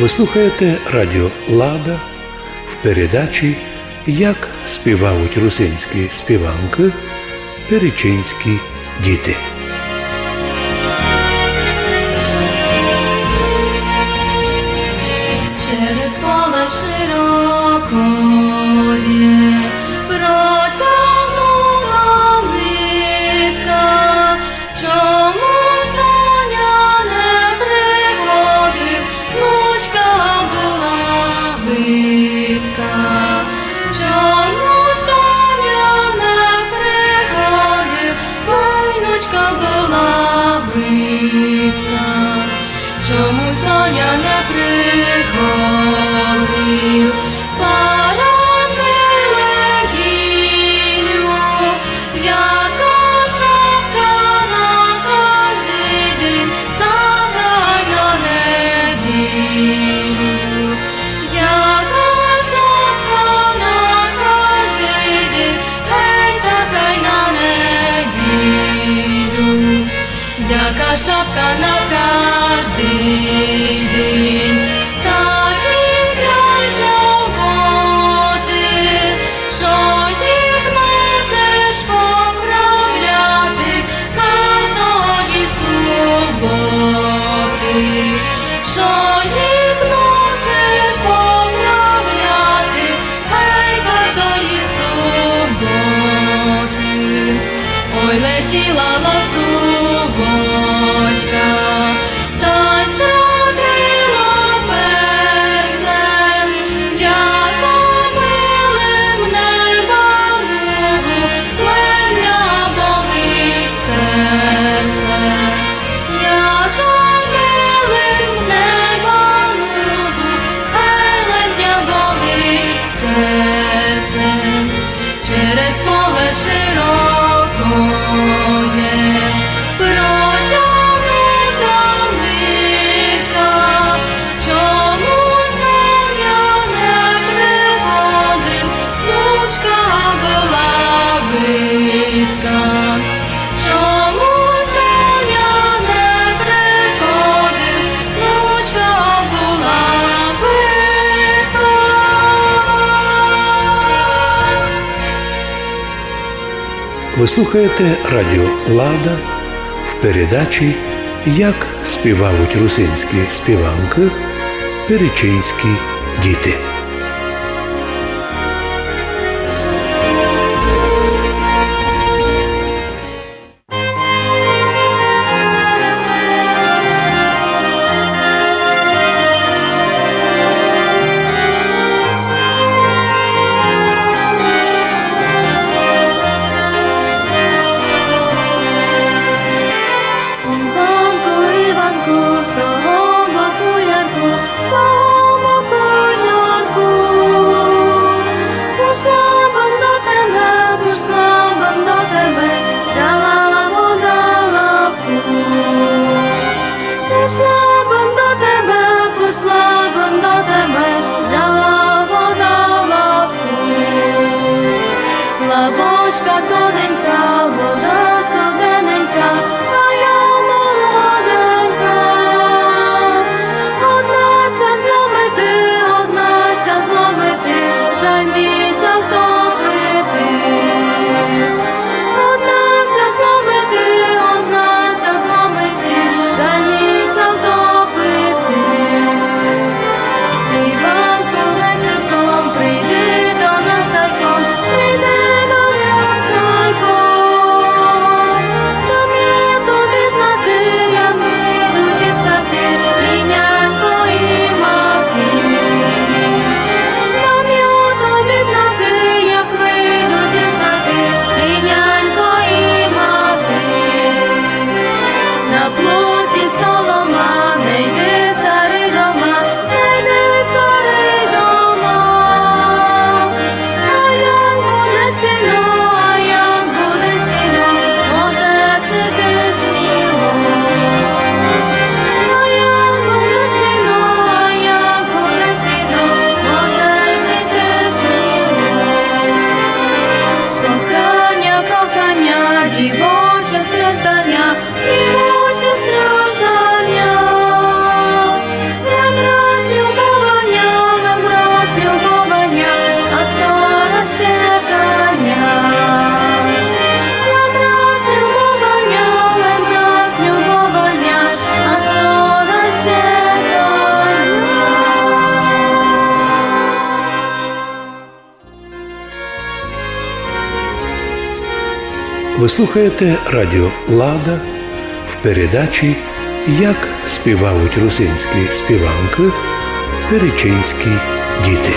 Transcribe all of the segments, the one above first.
Ви слухаєте радіо Лада в передачі «Як співають русинські співанки перечинські діти». Через поле широкое протягнула нитка, чому Соня не приходив, внучка була видка. Чому Соня не приходив, внучка була видка. Чому Соня не приходив, поранили гіню, яка шапка на кожний день, така й на неділю. Яка шапка на кожний день, гей, така й на неділю. Яка шапка на кожний день, так і дядь чоботи, що їх носиш поправляти кожної суботи, що їх носиш поправляти, хай кожної суботи. Ой, летіла ластувочка, та й стратила перцем, я зломилим небанугу, плем'я болить серце. Я зломилим небанугу, плем'я болить серце. Через поле широкое протягнута нитка, чому Соня не приходив, внучка була видка. Чому Соня не приходив, внучка була видка. Ви слухаєте радіо Лада в передачі «Як співають русинські співанки перечинські діти». Іванку, Іванку, з того боку ярку, з того боку зірку. Пішла бам до тебе, пішла бам до тебе, взяла вода лапку. Пішла бам до тебе, пішла бам до тебе, взяла вода лапку. Лавочка тоненька, вода студененька, а я молоденька. Однася зловити, однася зловити, жаль міся втопити. Однася зловити, однася зловити, жаль міся втопити. Іванко, вечірком прийди до нас тайком, прийди до нас тайком. Там є тобі знати, як вийдуть із хати і нянько, і мати. Там є тобі знати, як вийдуть із хати і нянько, і мати. На плоті солома, не йди старий дома, не йди старий дома. А як буде сіно, а як буде сіно, можеш іти сміло. А як буде сіно, а як буде сіно, можеш іти сміло. Кохання, кохання, дівоче страждання, дівоче страждання. Ви слухаєте радіо Лада в передачі «Як співають русинські співанки перечинські діти».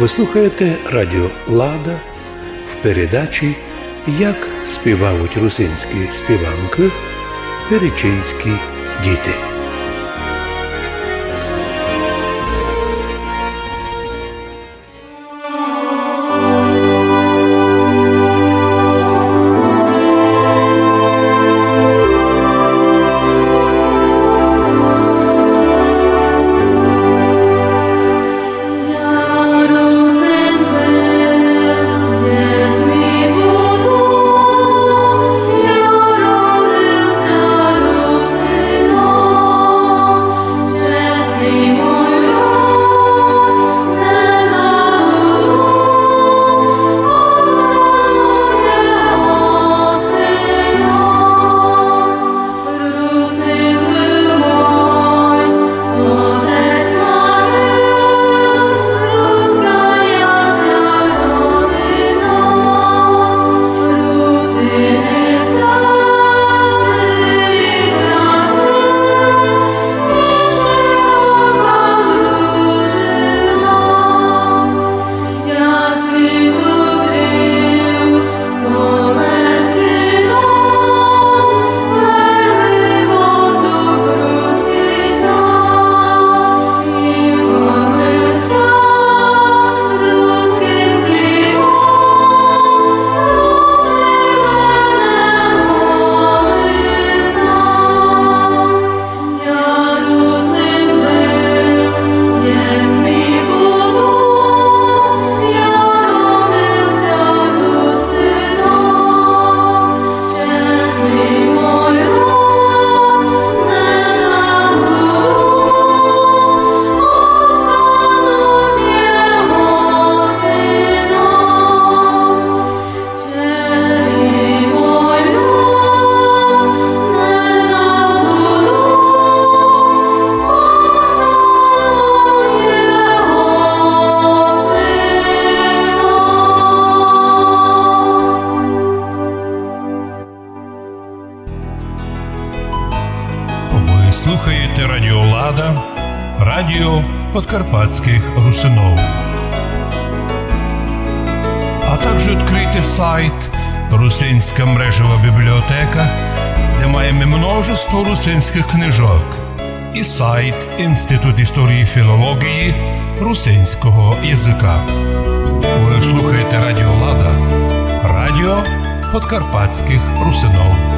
Ви слухаєте радіо Лада в передачі «Як співають русинські співанки перечинські діти». Я родився русином. слухаєте Радіо Лада, радіо подкарпатських русинов. А також відкрийте сайт Русинська мережева бібліотека, де маємо множество русинських книжок, і сайт Інститут історії і філології русинського язика. Ви слухаєте Радіо Лада, радіо подкарпатських русинов.